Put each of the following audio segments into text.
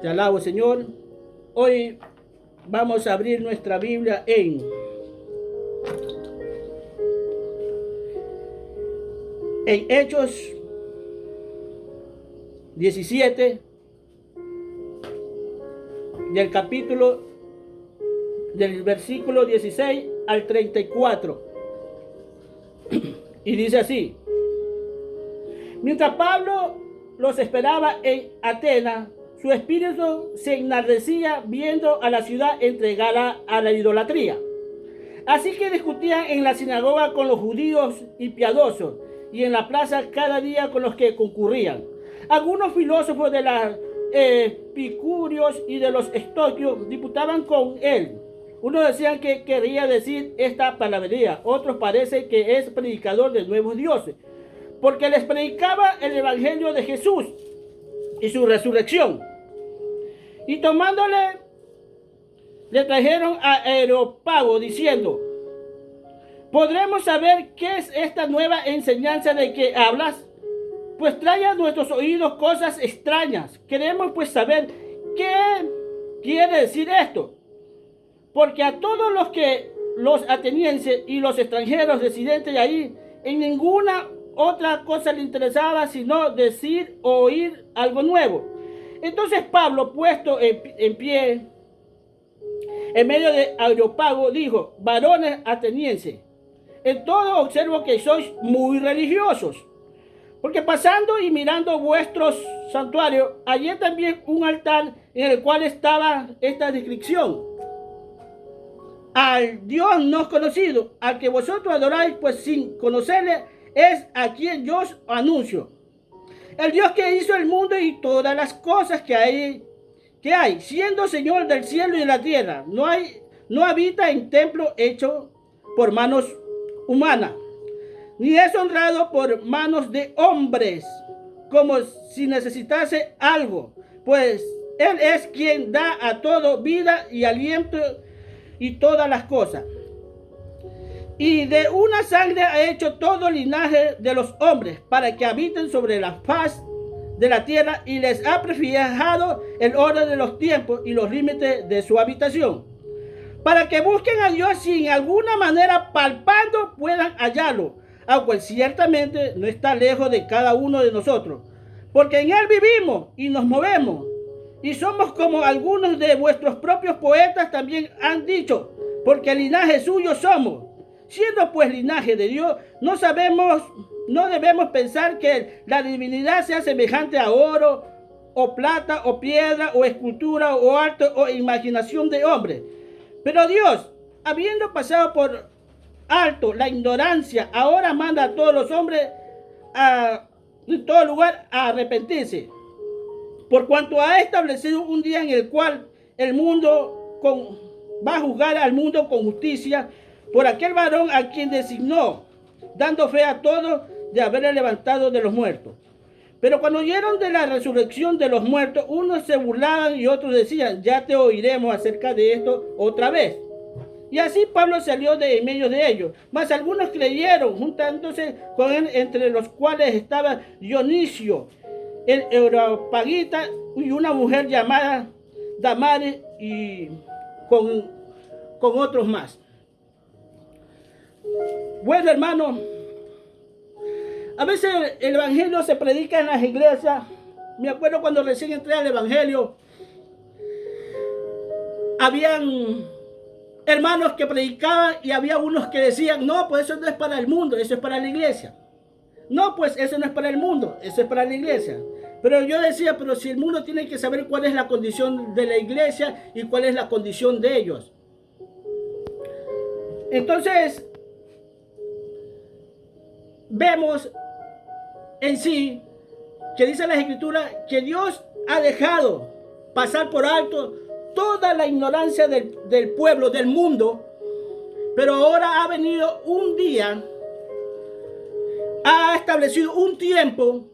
Te alabo, Señor. Hoy vamos a abrir nuestra Biblia en Hechos 17, del versículo 16 al 34. Y dice así: mientras Pablo los esperaba en Atenas, su espíritu se enardecía viendo a la ciudad entregada a la idolatría. Así que discutían en la sinagoga con los judíos y piadosos, y en la plaza cada día con los que concurrían. Algunos filósofos de los epicúreos y de los estoicos disputaban con él. Unos decían que quería decir esta palabrería, otros parece que es predicador de nuevos dioses, porque les predicaba el evangelio de Jesús y su resurrección. Y tomándole, le trajeron a Areópago diciendo: ¿podremos saber qué es esta nueva enseñanza de que hablas? Pues trae a nuestros oídos cosas extrañas. Queremos pues saber qué quiere decir esto. Porque a todos los atenienses y los extranjeros residentes de ahí, en ninguna otra cosa le interesaba sino decir o oír algo nuevo. Entonces Pablo, puesto en pie en medio de Areópago, dijo: varones atenienses, en todo observo que sois muy religiosos, porque pasando y mirando vuestros santuarios, hallé también un altar en el cual estaba esta descripción: al Dios no conocido, al que vosotros adoráis, pues sin conocerle, es a quien yo os anuncio. El Dios que hizo el mundo y todas las cosas que hay, siendo Señor del cielo y de la tierra, no habita en templo hecho por manos humanas, ni es honrado por manos de hombres, como si necesitase algo, pues Él es quien da a todo vida y aliento y todas las cosas. Y de una sangre ha hecho todo linaje de los hombres, para que habiten sobre la faz de la tierra, y les ha prefijado el orden de los tiempos y los límites de su habitación, para que busquen a Dios y en alguna manera palpando puedan hallarlo, aunque ciertamente no está lejos de cada uno de nosotros, porque en Él vivimos y nos movemos, y somos como algunos de vuestros propios poetas también han dicho, porque linaje suyo somos. Siendo pues linaje de Dios, no debemos pensar que la divinidad sea semejante a oro, o plata, o piedra, o escultura, o arte, o imaginación de hombre. Pero Dios, habiendo pasado por alto la ignorancia, ahora manda a todos los hombres en todo lugar a arrepentirse, por cuanto ha establecido un día en el cual el mundo va a juzgar al mundo con justicia por aquel varón a quien designó, dando fe a todos de haberle levantado de los muertos. Pero cuando oyeron de la resurrección de los muertos, unos se burlaban y otros decían: ya te oiremos acerca de esto otra vez. Y así Pablo salió de en medio de ellos. Mas algunos creyeron, juntándose con él, entre los cuales estaba Dionisio, el Areopagita, y una mujer llamada Damaris, y con otros más. Bueno, hermano, a veces el evangelio se predica en las iglesias. Me acuerdo cuando recién entré al evangelio, habían hermanos que predicaban y había unos que decían: no, pues eso no es para el mundo, eso es para la iglesia. No, pues eso no es para el mundo, eso es para la iglesia. Pero yo decía: pero si el mundo tiene que saber cuál es la condición de la iglesia y cuál es la condición de ellos. Entonces, vemos en sí que dice las escrituras que Dios ha dejado pasar por alto toda la ignorancia del pueblo, del mundo, pero ahora ha venido un día, ha establecido un tiempo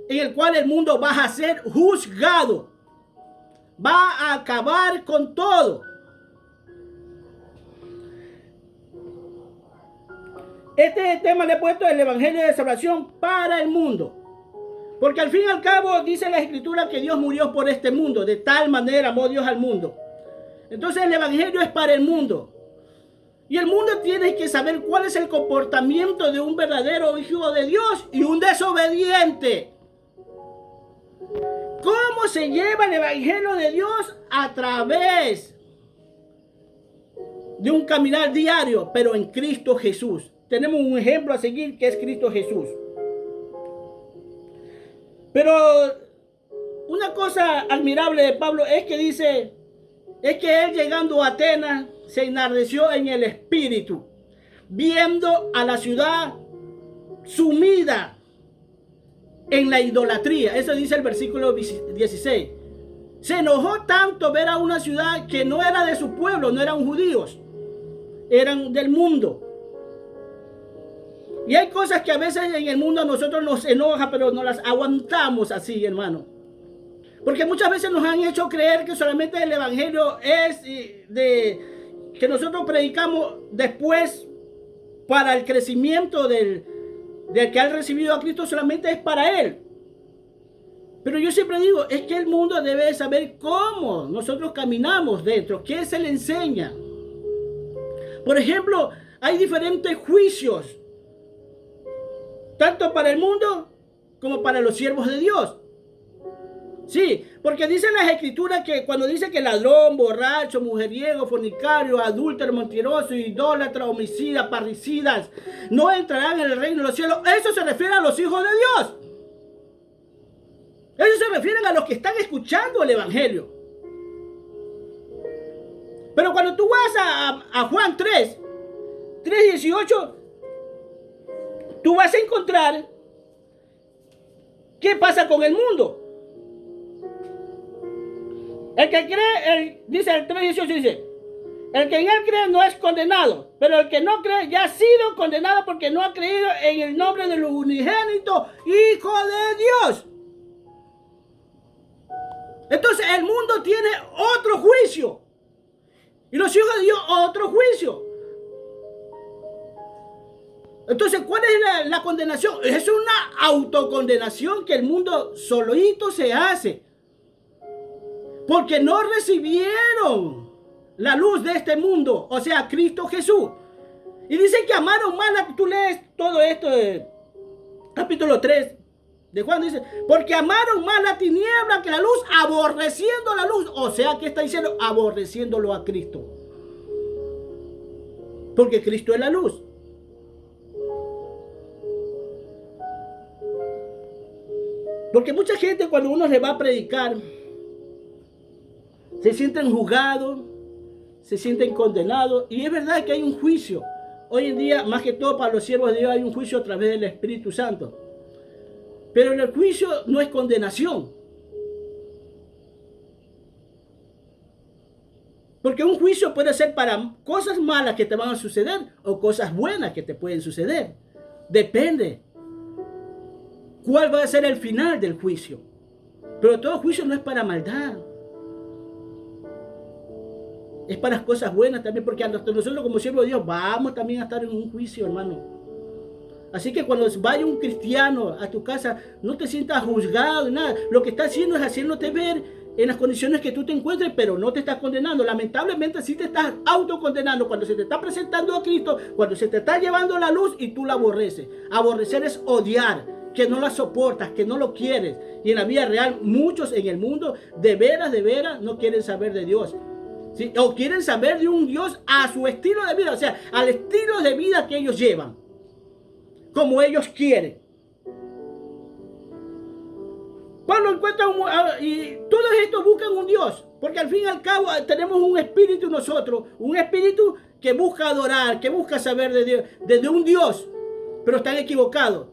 en el cual el mundo va a ser juzgado, va a acabar con todo. Este tema le he puesto: el evangelio de salvación para el mundo. Porque al fin y al cabo dice la Escritura que Dios murió por este mundo. De tal manera amó Dios al mundo. Entonces el Evangelio es para el mundo. Y el mundo tiene que saber cuál es el comportamiento de un verdadero hijo de Dios y un desobediente. ¿Cómo se lleva el Evangelio de Dios? A través de un caminar diario, pero en Cristo Jesús. Tenemos un ejemplo a seguir que es Cristo Jesús. Pero una cosa admirable de Pablo es que dice, es que él llegando a Atenas se enardeció en el espíritu, viendo a la ciudad sumida en la idolatría. Eso dice el versículo 16. Se enojó tanto ver a una ciudad que no era de su pueblo, no eran judíos, eran del mundo. Y hay cosas que a veces en el mundo a nosotros nos enoja, pero no las aguantamos así, hermano. Porque muchas veces nos han hecho creer que solamente el evangelio es que nosotros predicamos después para el crecimiento del que ha recibido a Cristo, solamente es para él. Pero yo siempre digo, es que el mundo debe saber cómo nosotros caminamos dentro, qué se le enseña. Por ejemplo, hay diferentes juicios, tanto para el mundo como para los siervos de Dios. Sí, porque dicen las escrituras que cuando dice que ladrón, borracho, mujeriego, fornicario, adúltero, mentiroso, idólatra, homicida, parricidas, no entrarán en el reino de los cielos. Eso se refiere a los hijos de Dios. Eso se refiere a los que están escuchando el evangelio. Pero cuando tú vas a Juan 3:18, tú vas a encontrar qué pasa con el mundo. El que cree, dice el 3:18, dice, el que en él cree no es condenado, pero el que no cree ya ha sido condenado porque no ha creído en el nombre del unigénito Hijo de Dios. Entonces el mundo tiene otro juicio y los hijos de Dios otro juicio. Entonces, ¿cuál es la condenación? Es una autocondenación que el mundo solito se hace. Porque no recibieron la luz de este mundo, o sea, Cristo Jesús. Y dice que amaron más, tú lees todo esto, capítulo 3 de Juan, dice, porque amaron más la tiniebla que la luz, aborreciendo la luz. O sea, ¿qué está diciendo? Aborreciéndolo a Cristo. Porque Cristo es la luz. Porque mucha gente cuando uno le va a predicar, se sienten juzgados, se sienten condenados. Y es verdad que hay un juicio. Hoy en día, más que todo para los siervos de Dios, hay un juicio a través del Espíritu Santo. Pero el juicio no es condenación. Porque un juicio puede ser para cosas malas que te van a suceder o cosas buenas que te pueden suceder. Depende cuál va a ser el final del juicio. Pero todo juicio no es para maldad. Es para las cosas buenas también, porque nosotros como siervos de Dios vamos también a estar en un juicio, hermano. Así que cuando vaya un cristiano a tu casa, no te sientas juzgado, nada. Lo que está haciendo es haciéndote ver en las condiciones que tú te encuentres, pero no te estás condenando. Lamentablemente sí te estás autocondenando cuando se te está presentando a Cristo, cuando se te está llevando la luz y tú la aborreces. Aborrecer es odiar, que no la soportas, que no lo quieres. Y en la vida real, muchos en el mundo de veras no quieren saber de Dios. ¿Sí? O quieren saber de un Dios a su estilo de vida, o sea, al estilo de vida que ellos llevan, como ellos quieren. Pablo encuentra y todos estos buscan un Dios, porque al fin y al cabo tenemos un espíritu nosotros, un espíritu que busca adorar, que busca saber de Dios, de un Dios, pero están equivocados.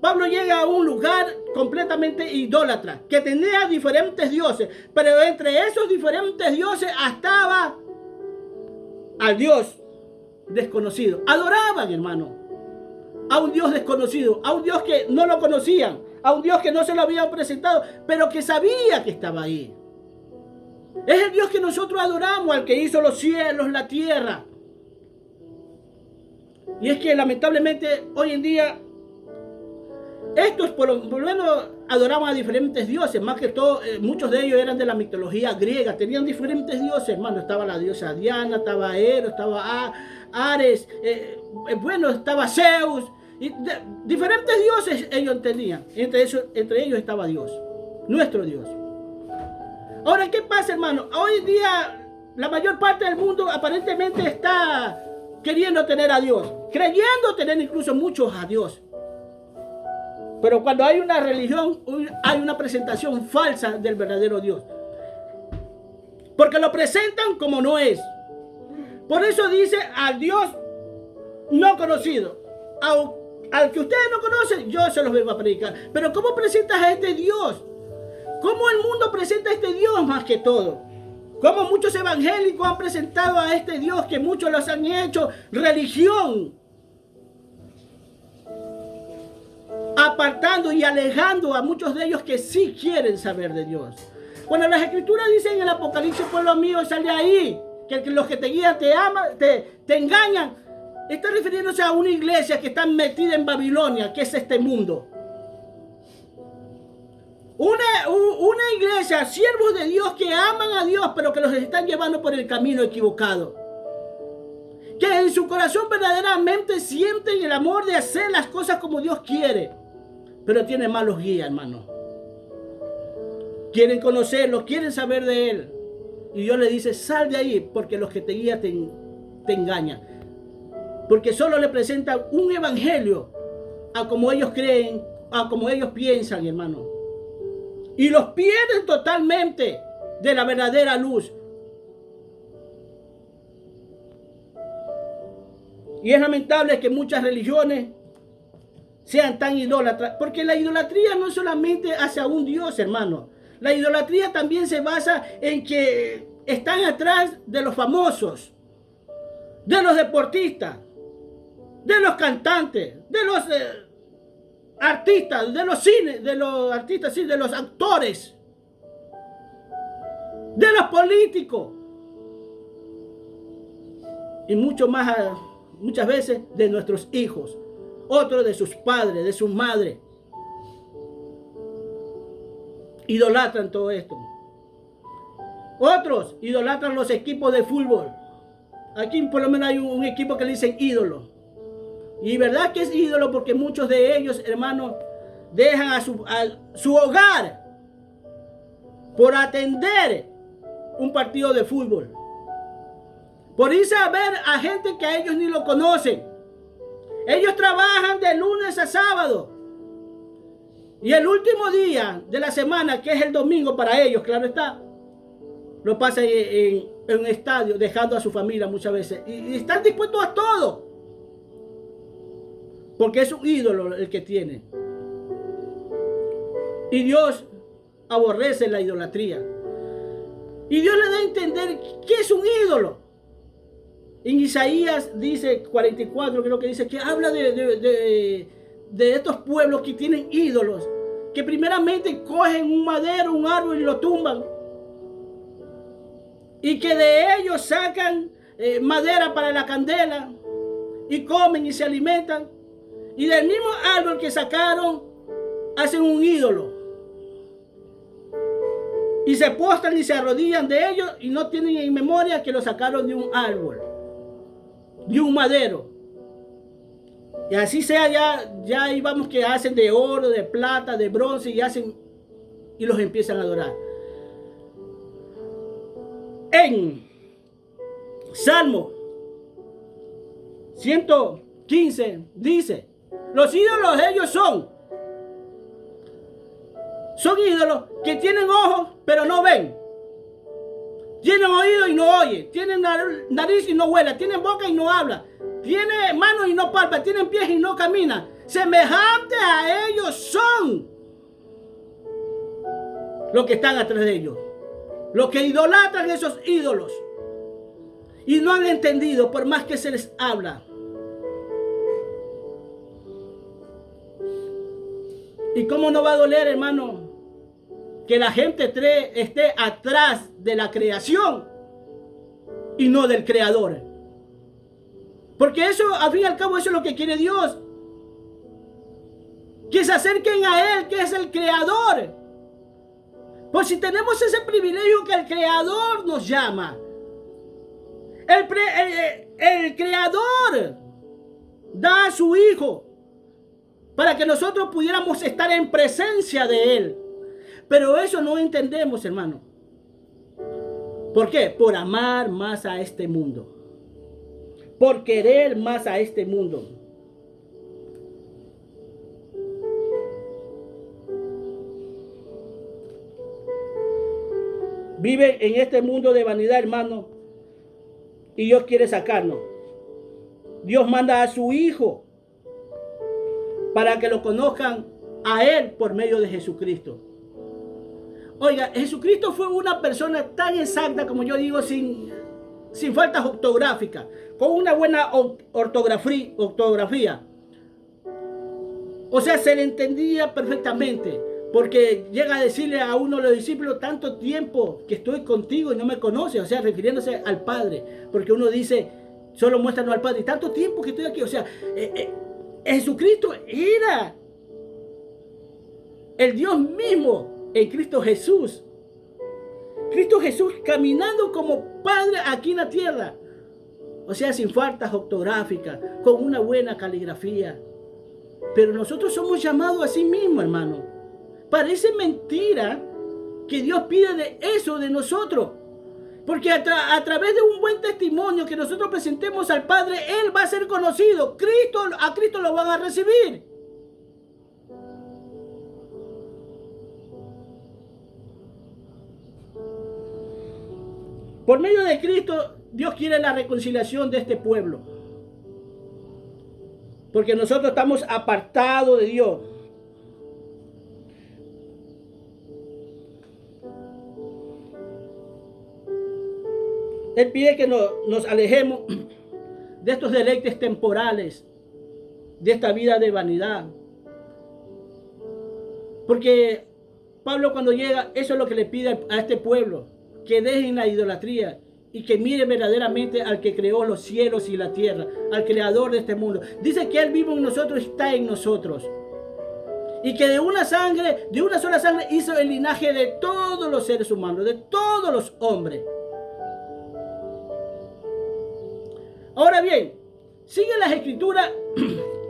Pablo llega a un lugar completamente idólatra, que tenía diferentes dioses, pero entre esos diferentes dioses estaba al Dios desconocido. Adoraban, hermano, a un Dios desconocido, a un Dios que no lo conocían, a un Dios que no se lo habían presentado, pero que sabía que estaba ahí. Es el Dios que nosotros adoramos, al que hizo los cielos, la tierra. Y es que lamentablemente hoy en día, estos, por lo menos adoraban a diferentes dioses, más que todo, muchos de ellos eran de la mitología griega, tenían diferentes dioses, hermano. Estaba la diosa Diana, estaba Eros, estaba Ares, bueno, estaba Zeus, y diferentes dioses ellos tenían. Entre ellos estaba Dios, nuestro Dios. Ahora, ¿qué pasa, hermano? Hoy en día, la mayor parte del mundo aparentemente está queriendo tener a Dios, creyendo tener incluso muchos a Dios. Pero cuando hay una religión, hay una presentación falsa del verdadero Dios. Porque lo presentan como no es. Por eso dice al Dios no conocido. Al que ustedes no conocen, yo se los vengo a predicar. Pero ¿cómo presentas a este Dios? ¿Cómo el mundo presenta a este Dios más que todo? ¿Cómo muchos evangélicos han presentado a este Dios que muchos los han hecho religión? Apartando y alejando a muchos de ellos que sí quieren saber de Dios. Cuando las escrituras dicen en el Apocalipsis, pueblo mío, sal de ahí, que los que te guían te aman, te engañan, está refiriéndose a una iglesia que está metida en Babilonia, que es este mundo. Una iglesia, siervos de Dios que aman a Dios, pero que los están llevando por el camino equivocado. Que en su corazón verdaderamente sienten el amor de hacer las cosas como Dios quiere, pero tienen malos guías, hermano. Quieren conocerlo, quieren saber de Él. Y Dios le dice, sal de ahí, porque los que te guían te engañan. Porque solo le presentan un evangelio a como ellos creen, a como ellos piensan, hermano. Y los pierden totalmente de la verdadera luz. Y es lamentable que muchas religiones sean tan idólatras, porque la idolatría no es solamente hacia un Dios, hermano. La idolatría también se basa en que están atrás de los famosos, de los deportistas, de los cantantes, de los artistas, de los cines, de los artistas, sí, de los actores, de los políticos y mucho más, muchas veces de nuestros hijos, otros de sus padres, de sus madres. Idolatran todo esto. Otros idolatran los equipos de fútbol. Aquí por lo menos hay un equipo que le dicen ídolo. Y verdad que es ídolo porque muchos de ellos, hermanos, dejan a su hogar por atender un partido de fútbol. Por irse a ver a gente que a ellos ni lo conocen. Ellos trabajan de lunes a sábado. Y el último día de la semana, que es el domingo para ellos, claro está, lo pasan en un estadio, dejando a su familia muchas veces. Y están dispuestos a todo. Porque es un ídolo el que tiene. Y Dios aborrece la idolatría. Y Dios le da a entender qué es un ídolo. En Isaías dice 44, creo que dice, que habla de estos pueblos que tienen ídolos, que primeramente cogen un madero, un árbol y lo tumban, y que de ellos sacan madera para la candela, y comen y se alimentan, y del mismo árbol que sacaron hacen un ídolo, y se postran y se arrodillan de ellos, y no tienen en memoria que lo sacaron de un árbol, de un madero. Y así sea, ya ahí vamos, que hacen de oro, de plata, de bronce, y los empiezan a adorar. En Salmo 115 dice, los ídolos de ellos son ídolos que tienen ojos pero no ven, tienen oído y no oye, tienen nariz y no huele, tienen boca y no habla, tiene manos y no palpa, tienen pies y no camina. Semejantes a ellos son los que están atrás de ellos, los que idolatran esos ídolos, y no han entendido por más que se les habla. ¿Y cómo no va a doler, hermano, que la gente esté atrás de la creación y no del creador? Porque eso, al fin y al cabo, eso es lo que quiere Dios. que se acerquen a Él, que es el Creador. Pues si tenemos ese privilegio que el Creador nos llama, el Creador da a su Hijo para que nosotros pudiéramos estar en presencia de Él. Pero eso no entendemos, hermano. ¿Por qué? Por amar más a este mundo. Por querer más a este mundo. Vive en este mundo de vanidad, hermano. Y Dios quiere sacarnos. Dios manda a su Hijo para que lo conozcan a Él por medio de Jesucristo. Oiga, Jesucristo fue una persona tan exacta, como yo digo, sin faltas ortográficas, con una buena ortografía. O sea, se le entendía perfectamente, porque llega a decirle a uno de los discípulos: tanto tiempo que estoy contigo y no me conoces, o sea, refiriéndose al Padre, porque uno dice: solo muéstranos al Padre, y tanto tiempo que estoy aquí, o sea, Jesucristo era el Dios mismo en Cristo Jesús. Cristo Jesús caminando como Padre aquí en la tierra. O sea, sin faltas ortográficas, con una buena caligrafía. Pero nosotros somos llamados a sí mismos, hermano. Parece mentira que Dios pide de eso de nosotros. Porque a través de un buen testimonio que nosotros presentemos al Padre, Él va a ser conocido. A Cristo lo van a recibir. Por medio de Cristo, Dios quiere la reconciliación de este pueblo. Porque nosotros estamos apartados de Dios. Él pide que nos alejemos de estos deleites temporales, de esta vida de vanidad. Porque Pablo, cuando llega, eso es lo que le pide a este pueblo: que dejen la idolatría y que miren verdaderamente al que creó los cielos y la tierra, al creador de este mundo. Dice que Él vive en nosotros y está en nosotros. Y que de una sola sangre hizo el linaje de todos los seres humanos, de todos los hombres. Ahora bien, sigue las escrituras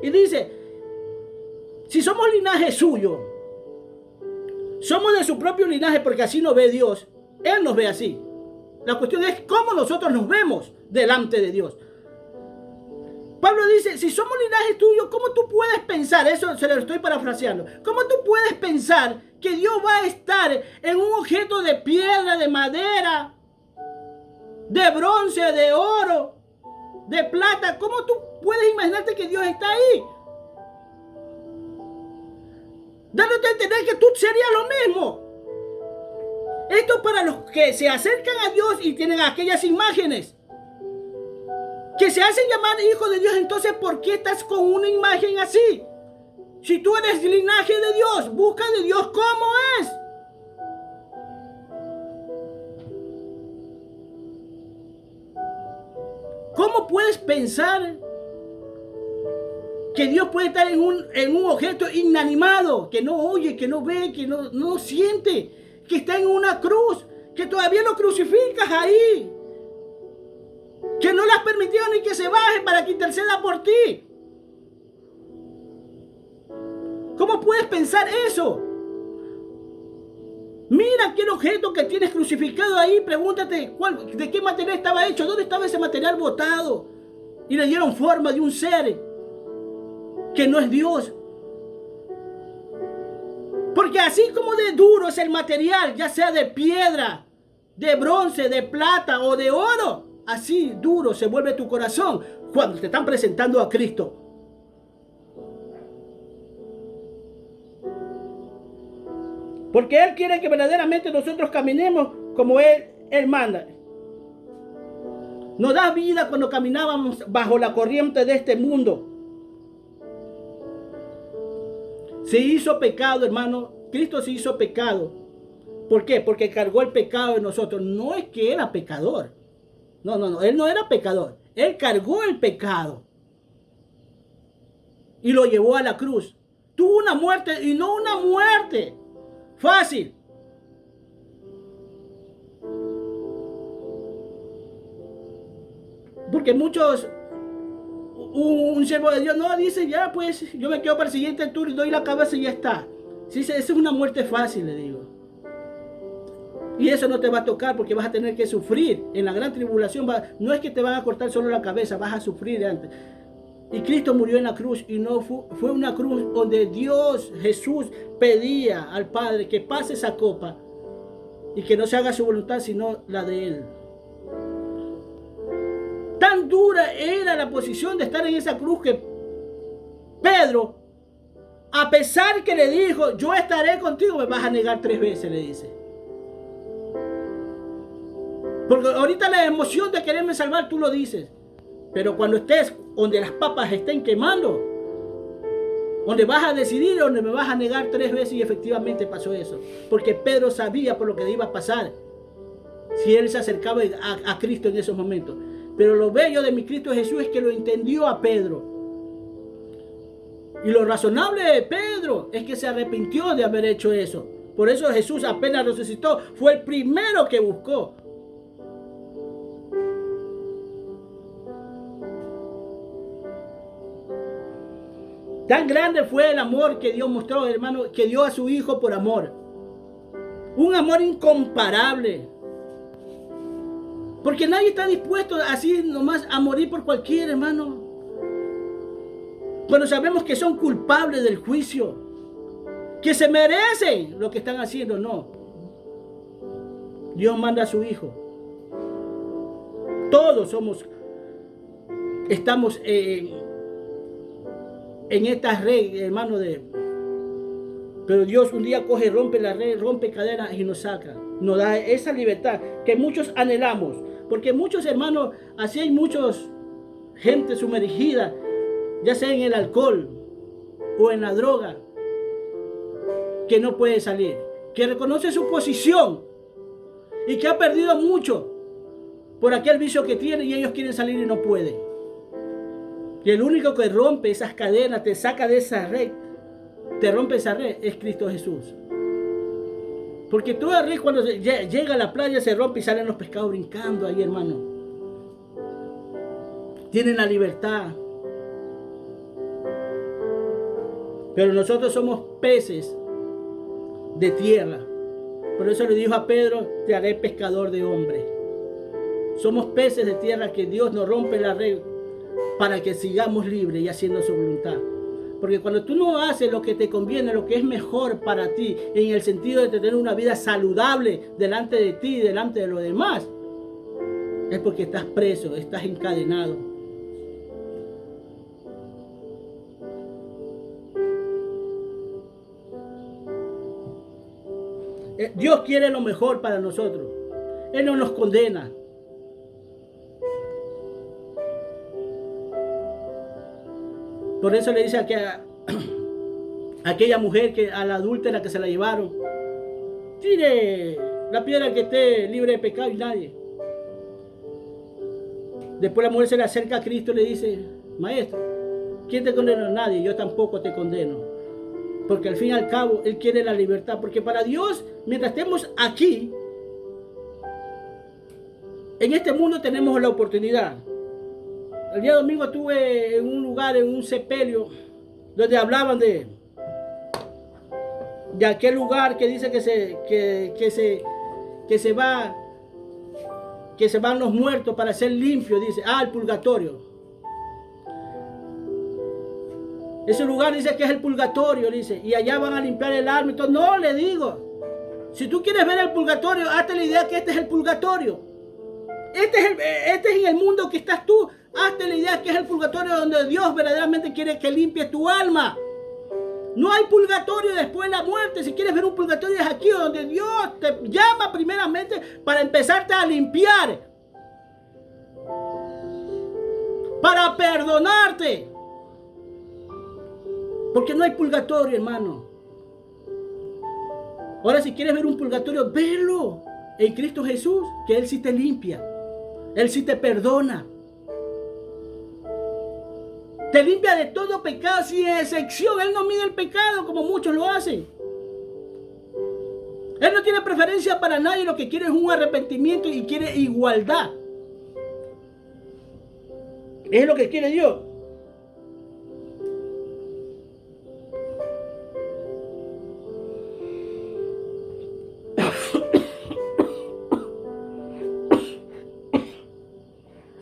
y dice: si somos linaje suyo, somos de su propio linaje, porque así nos ve Dios. Él nos ve así. La cuestión es cómo nosotros nos vemos delante de Dios. Pablo dice: si somos linaje tuyo, ¿cómo tú puedes pensar? Eso se lo estoy parafraseando. ¿Cómo tú puedes pensar que Dios va a estar en un objeto de piedra, de madera, de bronce, de oro, de plata? ¿Cómo tú puedes imaginarte que Dios está ahí? Dándote a entender que tú serías lo mismo. Esto para los que se acercan a Dios y tienen aquellas imágenes, que se hacen llamar hijos de Dios. Entonces, ¿por qué estás con una imagen así? Si tú eres linaje de Dios, busca de Dios cómo es. ¿Cómo puedes pensar que Dios puede estar en un objeto inanimado, que no oye, que no ve, que no siente, que está en una cruz, que todavía lo crucificas ahí, que no le has permitido ni que se baje para que interceda por ti? ¿Cómo puedes pensar eso? Mira aquel objeto que tienes crucificado ahí. Pregúntate de qué material estaba hecho, dónde estaba ese material botado, y le dieron forma de un ser que no es Dios. Porque así como de duro es el material, ya sea de piedra, de bronce, de plata o de oro, así duro se vuelve tu corazón cuando te están presentando a Cristo. Porque Él quiere que verdaderamente nosotros caminemos como Él manda. Nos da vida cuando caminábamos bajo la corriente de este mundo. Se hizo pecado, hermano. Cristo se hizo pecado. ¿Por qué? Porque cargó el pecado de nosotros. No es que era pecador. No. Él no era pecador. Él cargó el pecado y lo llevó a la cruz. tuvo una muerte y no una muerte fácil. Porque muchos, un siervo de Dios, no, dice, ya pues, yo me quedo para el siguiente turno y doy la cabeza y ya está. Si dice, esa es una muerte fácil, le digo. Y eso no te va a tocar porque vas a tener que sufrir. En la gran tribulación, no es que te van a cortar solo la cabeza, vas a sufrir antes. Y Cristo murió en la cruz y no fue una cruz donde Dios, Jesús, pedía al Padre que pase esa copa y que no se haga su voluntad sino la de Él. Tan dura era la posición de estar en esa cruz que Pedro, a pesar que le dijo, yo estaré contigo, me vas a negar 3 veces, le dice. Porque ahorita la emoción de quererme salvar, tú lo dices. Pero cuando estés donde las papas estén quemando, donde vas a decidir, donde me vas a negar 3 veces, y efectivamente pasó eso. Porque Pedro sabía por lo que le iba a pasar si él se acercaba a Cristo en esos momentos. Pero lo bello de mi Cristo Jesús es que lo entendió a Pedro. Y lo razonable de Pedro es que se arrepintió de haber hecho eso. Por eso Jesús apenas resucitó, fue el primero que buscó. Tan grande fue el amor que Dios mostró, hermano, que dio a su Hijo por amor. Un amor incomparable. Porque nadie está dispuesto así nomás a morir por cualquiera, hermano. Cuando sabemos que son culpables del juicio, que se merecen lo que están haciendo, no. Dios manda a su Hijo. Todos estamos en estas redes, hermano, pero Dios un día coge, rompe la red, rompe cadenas y nos saca. Nos da esa libertad que muchos anhelamos. Porque muchos, hermanos, así hay muchos gente sumergida, ya sea en el alcohol o en la droga, que no puede salir, que reconoce su posición y que ha perdido mucho por aquel vicio que tiene y ellos quieren salir y no pueden. Y el único que rompe esas cadenas, te saca de esa red, te rompe esa red, es Cristo Jesús. Porque toda red cuando llega a la playa se rompe y salen los pescados brincando ahí, hermano. Tienen la libertad. Pero nosotros somos peces de tierra. Por eso le dijo a Pedro, te haré pescador de hombres. Somos peces de tierra que Dios nos rompe la red para que sigamos libres y haciendo su voluntad. Porque cuando tú no haces lo que te conviene, lo que es mejor para ti, en el sentido de tener una vida saludable delante de ti y delante de los demás, es porque estás preso, estás encadenado. Dios quiere lo mejor para nosotros. Él no nos condena. Por eso le dice a aquella mujer, a la adúltera que se la llevaron, tire la piedra que esté libre de pecado y nadie. Después la mujer se le acerca a Cristo y le dice, maestro, ¿quién te condenó? Nadie, yo tampoco te condeno. Porque al fin y al cabo Él quiere la libertad. Porque para Dios, mientras estemos aquí, en este mundo tenemos la oportunidad. El día domingo estuve en un lugar, en un sepelio, donde hablaban de aquel lugar que dice que se van los muertos para ser limpios, dice, el purgatorio. Ese lugar dice que es el purgatorio, dice, y allá van a limpiar el alma y todo. No, le digo, si tú quieres ver el purgatorio, hazte la idea que este es el purgatorio. Este es en el mundo que estás tú. Hazte la idea que es el purgatorio donde Dios verdaderamente quiere que limpies tu alma. No hay purgatorio después de la muerte. Si quieres ver un purgatorio es aquí donde Dios te llama primeramente para empezarte a limpiar. Para perdonarte. Porque no hay purgatorio, hermano. Ahora si quieres ver un purgatorio, velo en Cristo Jesús, que Él sí te limpia. Él sí te perdona. Te limpia de todo pecado sin excepción. Él no mide el pecado como muchos lo hacen. Él no tiene preferencia para nadie. Lo que quiere es un arrepentimiento y quiere igualdad. Es lo que quiere Dios.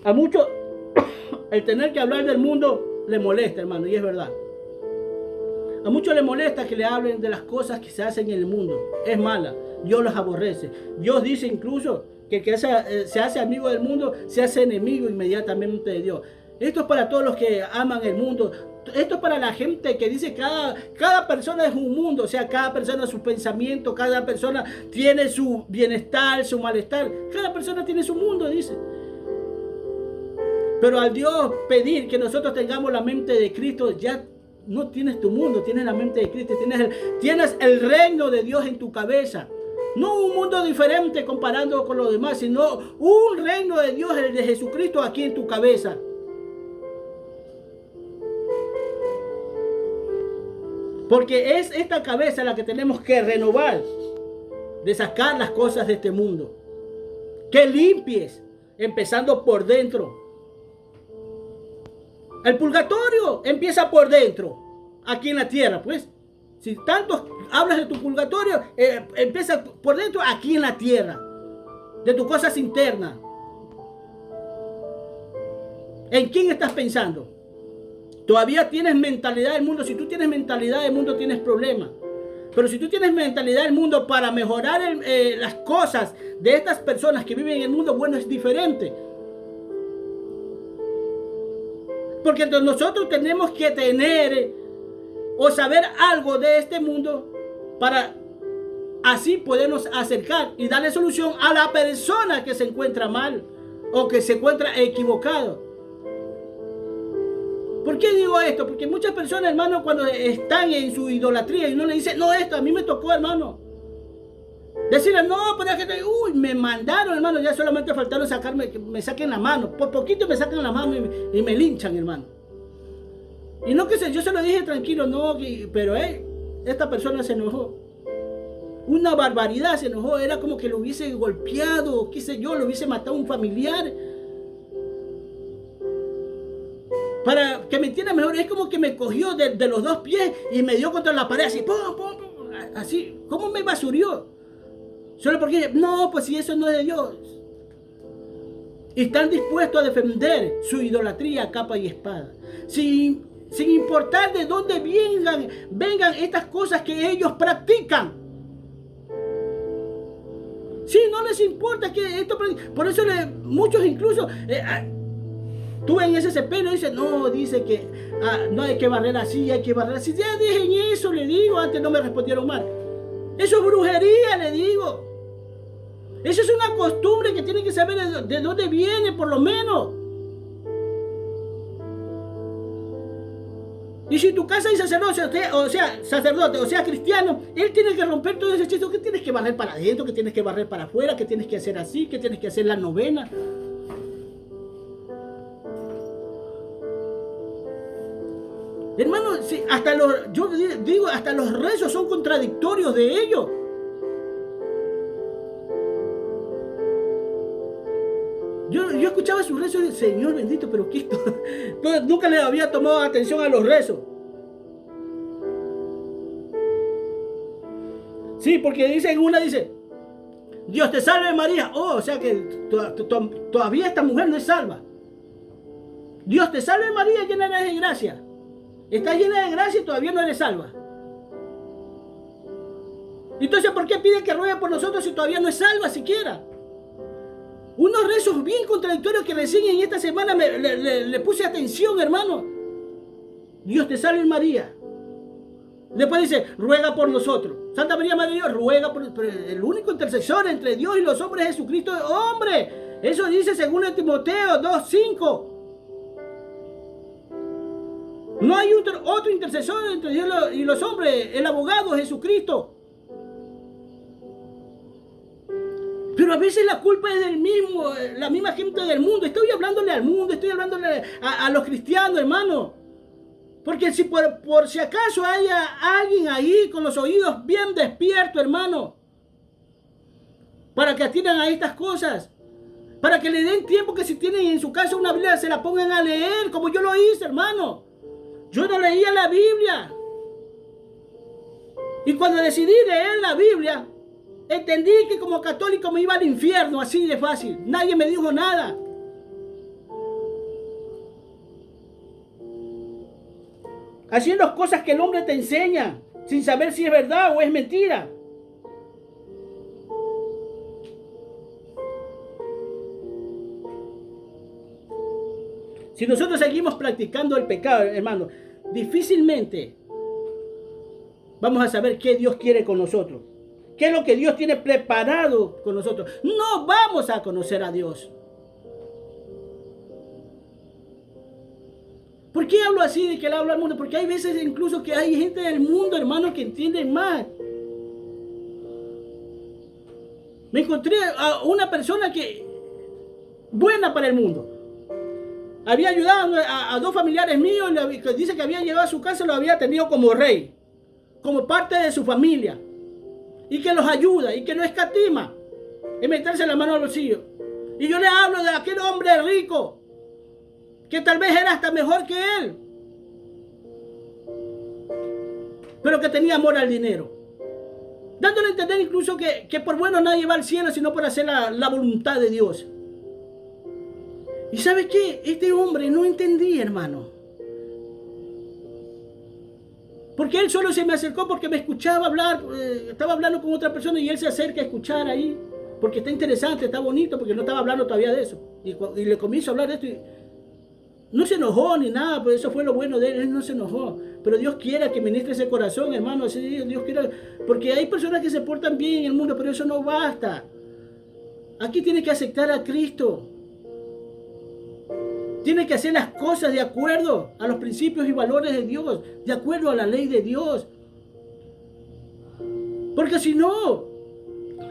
A muchos el tener que hablar del mundo le molesta, hermano, y es verdad. A muchos les molesta que le hablen de las cosas que se hacen en el mundo. Es mala. Dios los aborrece. Dios dice incluso que el que se hace amigo del mundo se hace enemigo inmediatamente de Dios. Esto es para todos los que aman el mundo. Esto es para la gente que dice cada persona es un mundo. O sea, cada persona su pensamiento, cada persona tiene su bienestar, su malestar. Cada persona tiene su mundo, dice. Pero al Dios pedir que nosotros tengamos la mente de Cristo, ya no tienes tu mundo, tienes la mente de Cristo, tienes el reino de Dios en tu cabeza. No un mundo diferente comparando con los demás, sino un reino de Dios, el de Jesucristo, aquí en tu cabeza. Porque es esta cabeza la que tenemos que renovar, de sacar las cosas de este mundo. Que limpies, empezando por dentro. El purgatorio empieza por dentro, aquí en la tierra, pues. Si tanto hablas de tu purgatorio, empieza por dentro, aquí en la tierra. De tus cosas internas. ¿En quién estás pensando? Todavía tienes mentalidad del mundo. Si tú tienes mentalidad del mundo, tienes problemas. Pero si tú tienes mentalidad del mundo para mejorar las cosas de estas personas que viven en el mundo, bueno, es diferente. Porque nosotros tenemos que tener o saber algo de este mundo para así podernos acercar y darle solución a la persona que se encuentra mal o que se encuentra equivocado. ¿Por qué digo esto? Porque muchas personas, hermano, cuando están en su idolatría y uno le dice, no, esto a mí me tocó, hermano. Decirle, no, pero es que me mandaron, hermano, ya solamente faltaron sacarme, que me saquen la mano. Por poquito me sacan la mano y me linchan, hermano. Y no que yo se lo dije tranquilo, no, pero esta persona se enojó. Una barbaridad, se enojó. Era como que lo hubiese golpeado, qué sé yo, lo hubiese matado a un familiar. Para que me entienda mejor, es como que me cogió de los dos pies y me dio contra la pared, así, pum, pum, pum, así. ¿Cómo me basurió? Solo porque, no, pues si eso no es de Dios. Y están dispuestos a defender su idolatría a capa y espada. Sin importar de dónde vengan estas cosas que ellos practican. Sí, no les importa que esto. Por eso muchos incluso tú en ese cepillo dice, no, dice que no hay que barrer así, hay que barrer así. Ya dejen eso, le digo, antes no me respondieron mal. Eso es brujería, le digo. Eso es una costumbre que tienen que saber de dónde viene, por lo menos. Y si tu casa hay sacerdote, o sea cristiano, él tiene que romper todo ese hechizo. Que tienes que barrer para adentro, que tienes que barrer para afuera, que tienes que hacer así, que tienes que hacer la novena. Hermano, sí, yo digo, hasta los rezos son contradictorios de ellos. Yo escuchaba sus rezos y decía, Señor bendito, pero ¿qué esto? Nunca le había tomado atención a los rezos. Sí, porque dice, Dios te salve María. Oh, o sea que todavía esta mujer no es salva. Dios te salve María, llena eres de gracia. Estás llena de gracia y todavía no eres salva. Entonces, ¿por qué pide que ruegue por nosotros si todavía no es salva siquiera? Unos rezos bien contradictorios que recién en esta semana le puse atención, hermano. Dios te salve María. Después dice, ruega por nosotros. Santa María Madre de Dios, ruega por nosotros. El único intercesor entre Dios y los hombres es Jesucristo, hombre. Eso dice según Timoteo 2:5. No hay otro intercesor entre Dios y los hombres. El abogado es Jesucristo. Pero a veces la culpa es la misma gente del mundo. Estoy hablándole al mundo, estoy hablándole a los cristianos, hermano. Porque si por si acaso haya alguien ahí con los oídos bien despiertos, hermano, para que atiendan a estas cosas, para que le den tiempo, que si tienen en su casa una Biblia se la pongan a leer, como yo lo hice, hermano. Yo no leía la Biblia. Y cuando decidí leer la Biblia, entendí que como católico me iba al infierno, así de fácil. Nadie me dijo nada. Haciendo cosas que el hombre te enseña, sin saber si es verdad o es mentira. Si nosotros seguimos practicando el pecado, hermano, difícilmente vamos a saber qué Dios quiere con nosotros. ¿Qué es lo que Dios tiene preparado con nosotros? No vamos a conocer a Dios. ¿Por qué hablo así de que le hablo al mundo? Porque hay veces incluso que hay gente del mundo, hermano, que entiende más. Me encontré a una persona que buena para el mundo. Había ayudado a dos familiares míos, que dice que había llegado a su casa, lo había tenido como rey, como parte de su familia. Y que los ayuda y que no escatima en meterse la mano al bolsillo. Y yo le hablo de aquel hombre rico, que tal vez era hasta mejor que él, pero que tenía amor al dinero, dándole a entender incluso que por bueno nadie va al cielo, sino por hacer la voluntad de Dios. ¿Y sabe qué? Este hombre no entendía, hermano, porque él solo se me acercó porque me escuchaba hablar, estaba hablando con otra persona y él se acerca a escuchar ahí, porque está interesante, está bonito, porque no estaba hablando todavía de eso. Y le comienzo a hablar de esto y no se enojó ni nada, pues eso fue lo bueno de él, él no se enojó. Pero Dios quiera que ministre ese corazón, hermano, así Dios quiera, porque hay personas que se portan bien en el mundo, pero eso no basta. Aquí tiene que aceptar a Cristo. Tiene que hacer las cosas de acuerdo a los principios y valores de Dios, de acuerdo a la ley de Dios. Porque si no,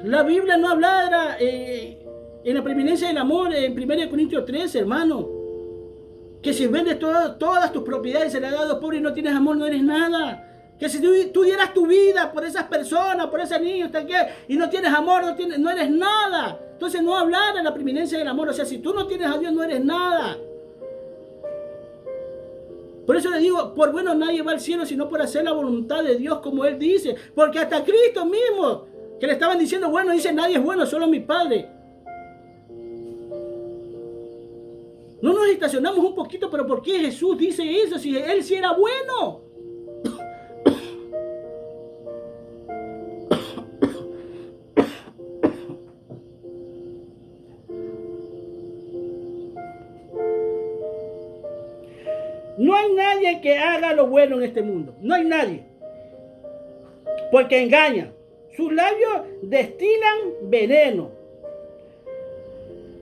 la Biblia no hablara en la preeminencia del amor, en 1 Corintios 13, hermano. Que si vendes todas tus propiedades, se las das a los pobres y no tienes amor, no eres nada. Que si tú dieras tu vida por esas personas, por ese niño, y no tienes amor, no eres nada. Entonces no hablar en la preeminencia del amor. O sea, si tú no tienes a Dios, no eres nada. Por eso le digo, por bueno nadie va al cielo, sino por hacer la voluntad de Dios, como Él dice. Porque hasta Cristo mismo, que le estaban diciendo, bueno, dice, nadie es bueno, solo mi Padre. No nos estacionamos un poquito, pero ¿por qué Jesús dice eso si Él sí era bueno? No hay nadie que haga lo bueno en este mundo. No hay nadie. Porque engaña. Sus labios destilan veneno.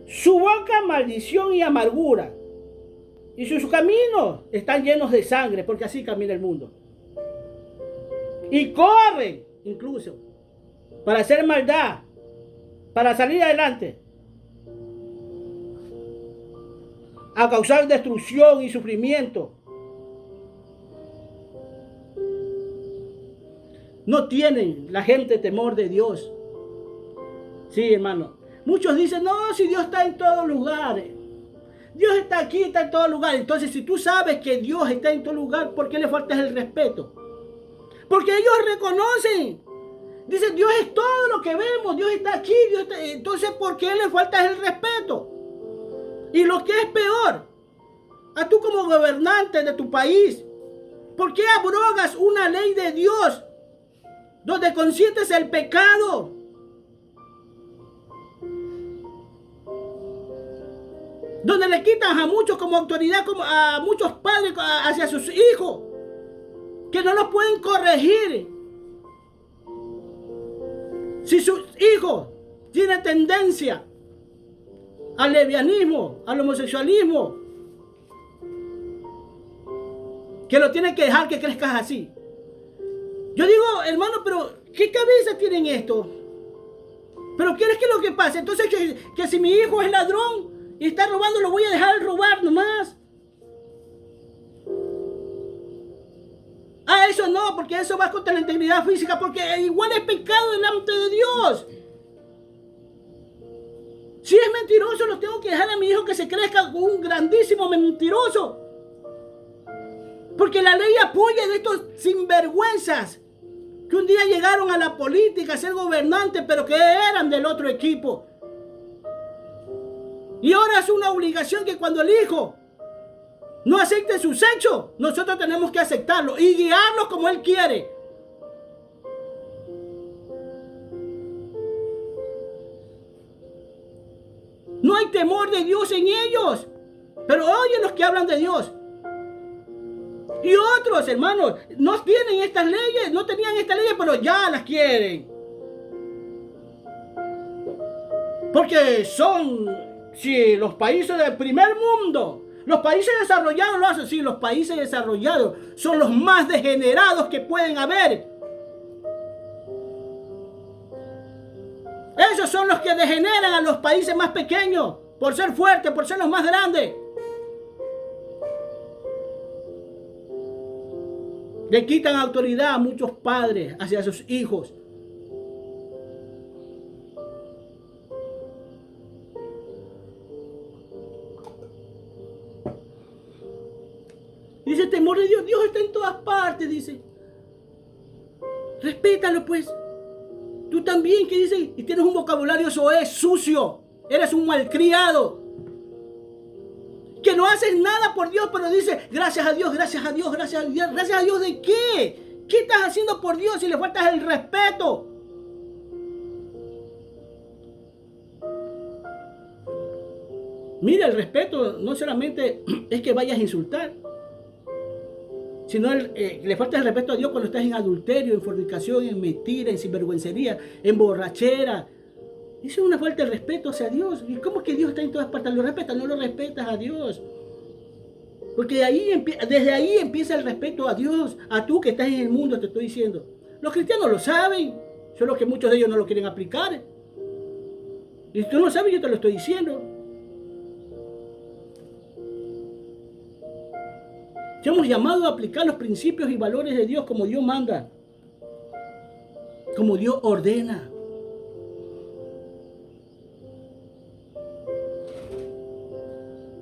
Su boca maldición y amargura. Y sus caminos están llenos de sangre, porque así camina el mundo. Y corren incluso para hacer maldad, para salir adelante, a causar destrucción y sufrimiento. No tienen la gente temor de Dios. Sí, hermano. Muchos dicen, no, si Dios está en todos lugares. Dios está aquí, está en todos lugares. Entonces, si tú sabes que Dios está en todo lugar, ¿por qué le faltas el respeto? Porque ellos reconocen. Dicen, Dios es todo lo que vemos, Dios está aquí. Dios está... Entonces, ¿por qué le faltas el respeto? Y lo que es peor, a tú como gobernante de tu país, ¿por qué abrogas una ley de Dios donde consientes el pecado? Donde le quitas a muchos como autoridad, como a muchos padres hacia sus hijos, que no los pueden corregir. Si sus hijos tienen tendencia al lesbianismo, al homosexualismo, que lo tienen que dejar que crezcas así. Yo digo, hermano, pero ¿qué cabeza tienen esto? ¿Pero qué es que lo que pasa? Entonces que si mi hijo es ladrón y está robando, lo voy a dejar robar nomás. eso no, porque eso va contra la integridad física, porque igual es pecado delante de Dios. Si es mentiroso, lo tengo que dejar a mi hijo que se crezca con un grandísimo mentiroso. Porque la ley apoya de estos sinvergüenzas que un día llegaron a la política a ser gobernantes, pero que eran del otro equipo. Y ahora es una obligación que cuando el hijo no acepte sus hechos, nosotros tenemos que aceptarlo y guiarlo como él quiere. No hay temor de Dios en ellos, pero oyen los que hablan de Dios. Y otros, hermanos, no tienen estas leyes, no tenían estas leyes, pero ya las quieren. Porque son, sí, los países del primer mundo. Los países desarrollados lo hacen, sí, los países desarrollados son los más degenerados que pueden haber. Esos son los que degeneran a los países más pequeños, por ser fuertes, por ser los más grandes. Le quitan autoridad a muchos padres hacia sus hijos. Dice, el temor de Dios, Dios está en todas partes, dice. Respétalo pues. Tú también, ¿qué dice? Y tienes un vocabulario soez, sucio. Eres un malcriado. Que no haces nada por Dios, pero dice, gracias a Dios, gracias a Dios, gracias a Dios. ¿Gracias a Dios de qué? ¿Qué estás haciendo por Dios si le faltas el respeto? Mira, el respeto no solamente es que vayas a insultar, sino le falta el respeto a Dios cuando estás en adulterio, en fornicación, en mentira, en sinvergüencería, en borrachera. Eso es una falta de respeto hacia Dios. ¿Y cómo es que Dios está en todas partes? ¿Lo respetas? No lo respetas a Dios. Porque desde ahí empieza el respeto a Dios, a tú que estás en el mundo, te estoy diciendo. Los cristianos lo saben, solo que muchos de ellos no lo quieren aplicar. Y si tú no sabes, yo te lo estoy diciendo. Somos llamados a aplicar los principios y valores de Dios como Dios manda, como Dios ordena.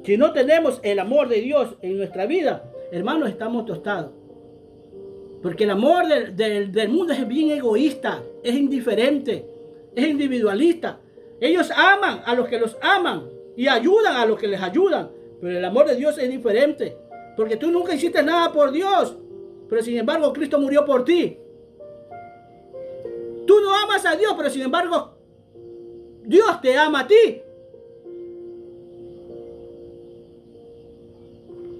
Si no tenemos el amor de Dios en nuestra vida, hermanos, estamos tostados. Porque el amor del mundo es bien egoísta, es indiferente, es individualista. Ellos aman a los que los aman y ayudan a los que les ayudan. Pero el amor de Dios es diferente. Porque tú nunca hiciste nada por Dios, pero sin embargo Cristo murió por ti. Tú no amas a Dios, pero sin embargo Dios te ama a ti.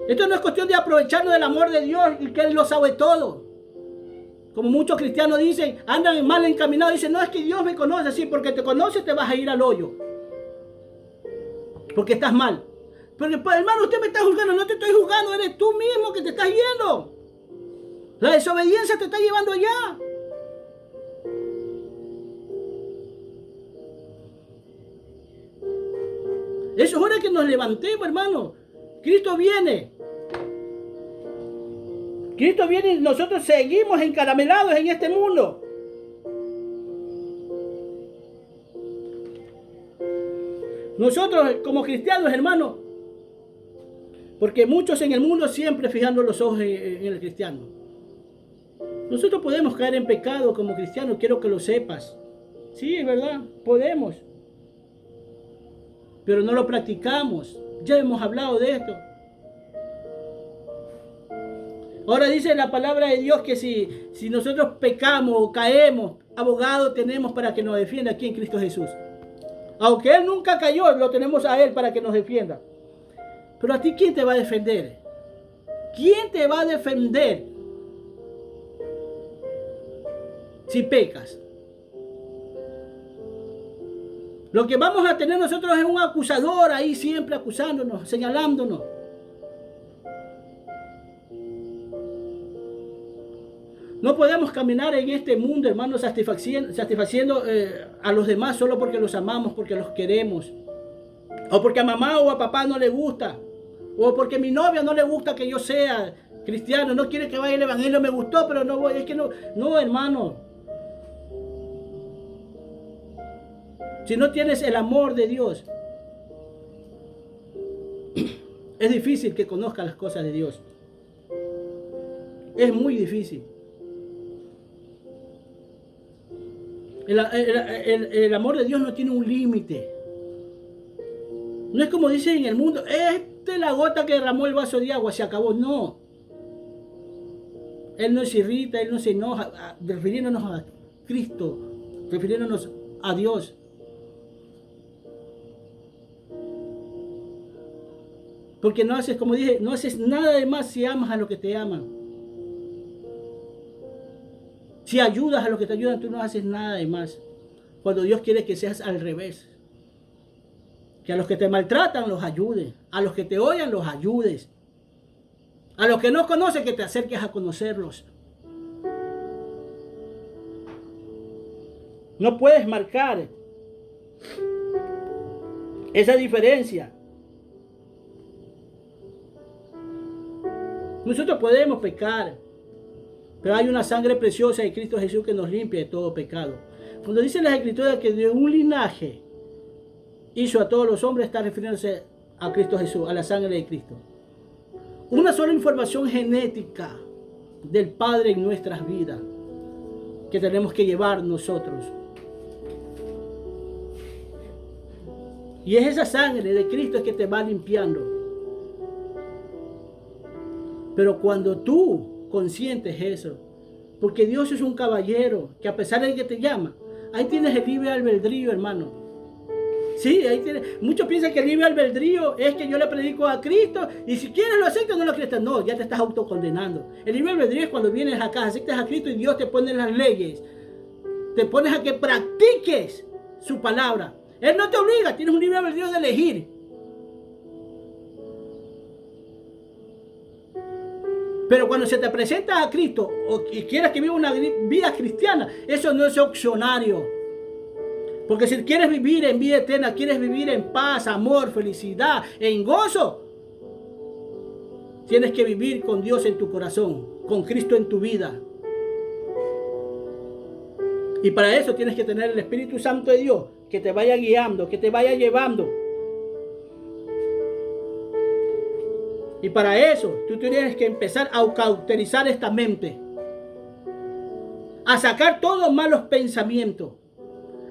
Esto no es cuestión de aprovecharnos del amor de Dios y que Él lo sabe todo. Como muchos cristianos dicen, andan mal encaminados, dicen, no, es que Dios me conoce, sí, porque te conoce te vas a ir al hoyo. Porque estás mal. Pero pues, hermano, usted me está juzgando, no te estoy juzgando, eres tú mismo que te estás yendo. La desobediencia te está llevando allá. Eso es hora que nos levantemos, hermano. Cristo viene. Cristo viene y nosotros seguimos encaramelados en este mundo. Nosotros como cristianos, hermanos, porque muchos en el mundo siempre fijando los ojos en el cristiano. Nosotros podemos caer en pecado como cristianos, quiero que lo sepas. Sí, es verdad, podemos. Pero no lo practicamos. Ya hemos hablado de esto. Ahora dice la palabra de Dios que si nosotros pecamos o caemos, abogado tenemos para que nos defienda aquí en Cristo Jesús. Aunque Él nunca cayó, lo tenemos a Él para que nos defienda. Pero a ti, ¿quién te va a defender? ¿Quién te va a defender si pecas? Lo que vamos a tener nosotros es un acusador ahí siempre acusándonos, señalándonos. No podemos caminar en este mundo, hermanos, satisfaciendo a los demás solo porque los amamos, porque los queremos. O porque a mamá o a papá no le gusta. O porque a mi novia no le gusta que yo sea cristiano, no quiere que vaya el evangelio, me gustó, pero no voy, es que no, no, hermano. Si no tienes el amor de Dios, es difícil que conozcas las cosas de Dios. Es muy difícil. El amor de Dios no tiene un límite. No es como dicen en el mundo, esta es la gota que derramó el vaso de agua, se acabó. No. Él no se irrita, Él no se enoja, refiriéndonos a Cristo, refiriéndonos a Dios. Porque no haces, como dije, no haces nada de más si amas a los que te aman. Si ayudas a los que te ayudan, tú no haces nada de más. Cuando Dios quiere que seas al revés. Que a los que te maltratan los ayudes. A los que te odian los ayudes. A los que no conoces que te acerques a conocerlos. No puedes marcar esa diferencia. Nosotros podemos pecar, pero hay una sangre preciosa de Cristo Jesús que nos limpia de todo pecado. Cuando dice las Escrituras que de un linaje hizo a todos los hombres, está refiriéndose a Cristo Jesús, a la sangre de Cristo. Una sola información genética del Padre en nuestras vidas que tenemos que llevar nosotros. Y es esa sangre de Cristo que te va limpiando. Pero cuando tú consientes eso, porque Dios es un caballero que a pesar de que te llama, ahí tienes el libre albedrío, hermano. Sí, ahí tienes. Muchos piensan que el libre albedrío es que yo le predico a Cristo y si quieres lo aceptas, no lo aceptas. No, ya te estás autocondenando. El libre albedrío es cuando vienes acá, aceptas a Cristo y Dios te pone las leyes. Te pones a que practiques su palabra. Él no te obliga, tienes un libre albedrío de elegir. Pero cuando se te presenta a Cristo y quieres que viva una vida cristiana, eso no es opcionario. Porque si quieres vivir en vida eterna, quieres vivir en paz, amor, felicidad, en gozo, tienes que vivir con Dios en tu corazón, con Cristo en tu vida. Y para eso tienes que tener el Espíritu Santo de Dios que te vaya guiando, que te vaya llevando. Y para eso tú tienes que empezar a cauterizar esta mente, a sacar todos los malos pensamientos,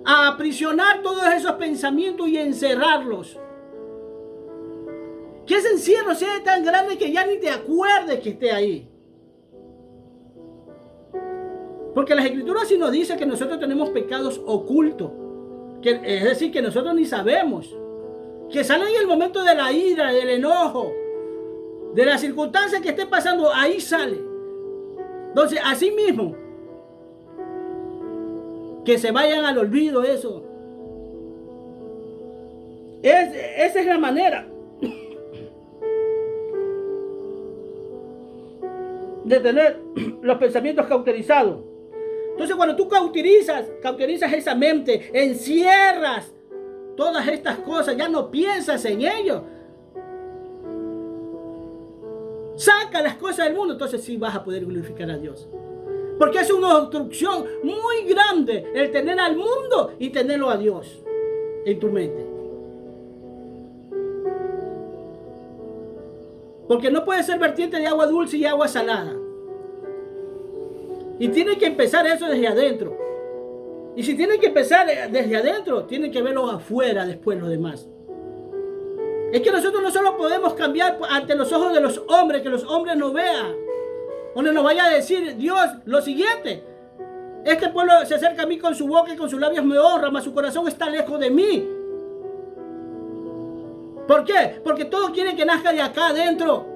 a aprisionar todos esos pensamientos y encerrarlos. Que ese encierro sea tan grande que ya ni te acuerdes que esté ahí. Porque las Escrituras sí nos dicen que nosotros tenemos pecados ocultos, es decir, que nosotros ni sabemos, que salen en el momento de la ira, del enojo, de las circunstancias que esté pasando, ahí sale. Entonces, así mismo, que se vayan al olvido eso. Esa es la manera de tener los pensamientos cauterizados. Entonces, cuando tú cauterizas esa mente, encierras todas estas cosas, ya no piensas en ello. Saca las cosas del mundo, entonces sí vas a poder glorificar a Dios. Porque es una obstrucción muy grande el tener al mundo y tenerlo a Dios en tu mente. Porque no puede ser vertiente de agua dulce y agua salada. Y tiene que empezar eso desde adentro. Y si tiene que empezar desde adentro, tiene que verlo afuera después los demás. Es que nosotros no solo podemos cambiar ante los ojos de los hombres, que los hombres nos vean, donde nos vaya a decir Dios lo siguiente: este pueblo se acerca a mí con su boca y con sus labios me honra, mas su corazón está lejos de mí. ¿Por qué? Porque todo quiere que nazca de acá adentro.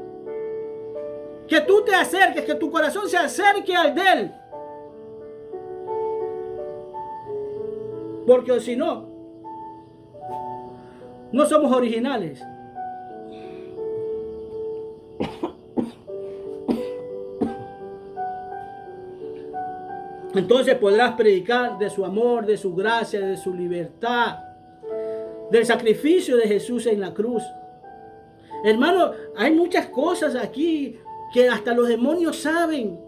Que tú te acerques, que tu corazón se acerque al de Él. Porque si no, no somos originales. Entonces podrás predicar de su amor, de su gracia, de su libertad, del sacrificio de Jesús en la cruz. Hermano, hay muchas cosas aquí que hasta los demonios saben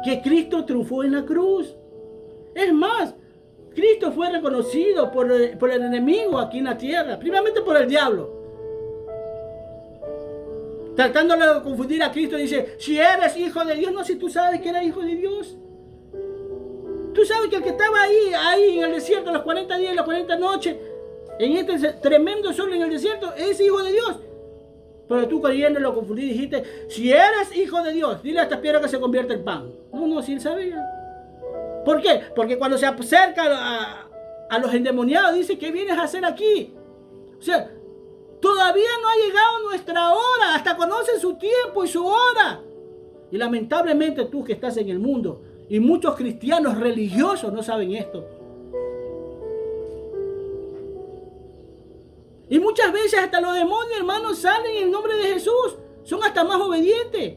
que Cristo triunfó en la cruz. Es más, Cristo fue reconocido por el enemigo aquí en la tierra, primeramente por el diablo. Tratándole de confundir a Cristo, dice, si eres hijo de Dios, no, si tú sabes que eres hijo de Dios. Tú sabes que el que estaba ahí en el desierto, los 40 días y las 40 noches, en este tremendo sol en el desierto, es hijo de Dios. Pero tú creyendo lo confundí, dijiste, si eres hijo de Dios, dile a esta piedra que se convierta en pan. No, si él sabía. ¿Por qué? Porque cuando se acerca a los endemoniados, dice, ¿qué vienes a hacer aquí? O sea, todavía no ha llegado nuestra hora, hasta conocen su tiempo y su hora. Y lamentablemente tú que estás en el mundo, y muchos cristianos religiosos no saben esto. Y muchas veces hasta los demonios, hermanos, salen en el nombre de Jesús. Son hasta más obedientes.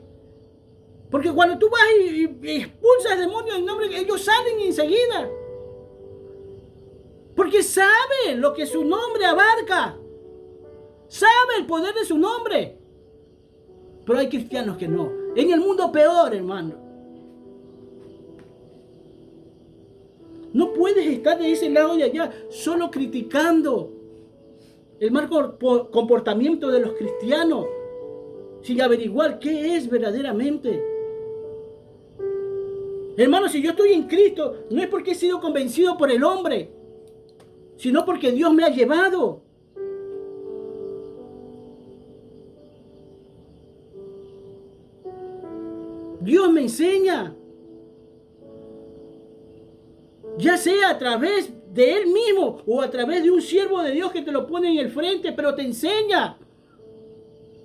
Porque cuando tú vas y expulsas demonios en nombre de ellos, salen enseguida. Porque saben lo que su nombre abarca. Sabe el poder de su nombre. Pero hay cristianos que no. En el mundo peor, hermano. No puedes estar de ese lado y allá solo criticando el mal comportamiento de los cristianos sin averiguar qué es verdaderamente. Hermano, si yo estoy en Cristo, no es porque he sido convencido por el hombre, sino porque Dios me ha llevado. Dios me enseña, ya sea a través de Él mismo o a través de un siervo de Dios que te lo pone en el frente, pero te enseña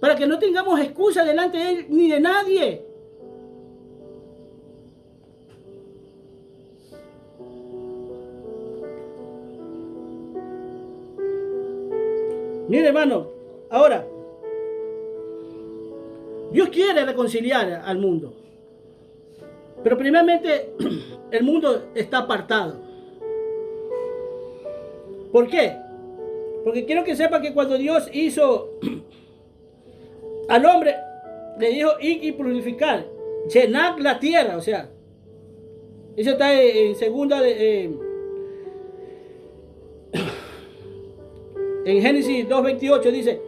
para que no tengamos excusa delante de Él ni de nadie. Mire, hermano, ahora Dios quiere reconciliar al mundo, pero primeramente el mundo está apartado. ¿Por qué? Porque quiero que sepa que cuando Dios hizo al hombre, le dijo ir y purificar, llenar la tierra, o sea, eso está en segunda en Génesis 2:28 dice,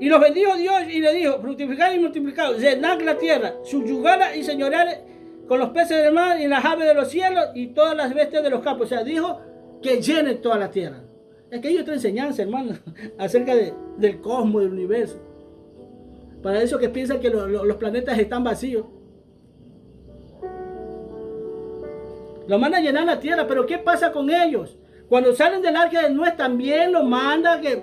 y los bendijo Dios y le dijo, fructificad y multiplicad, llenad la tierra, subyugad y señoread con los peces del mar y las aves de los cielos y todas las bestias de los campos. O sea, dijo que llene toda la tierra. Es que hay otra enseñanza, hermano, acerca del cosmos, del universo. Para eso que piensan que los planetas están vacíos. Lo mandan a llenar la tierra, pero ¿qué pasa con ellos? Cuando salen del arca de Noé también los manda que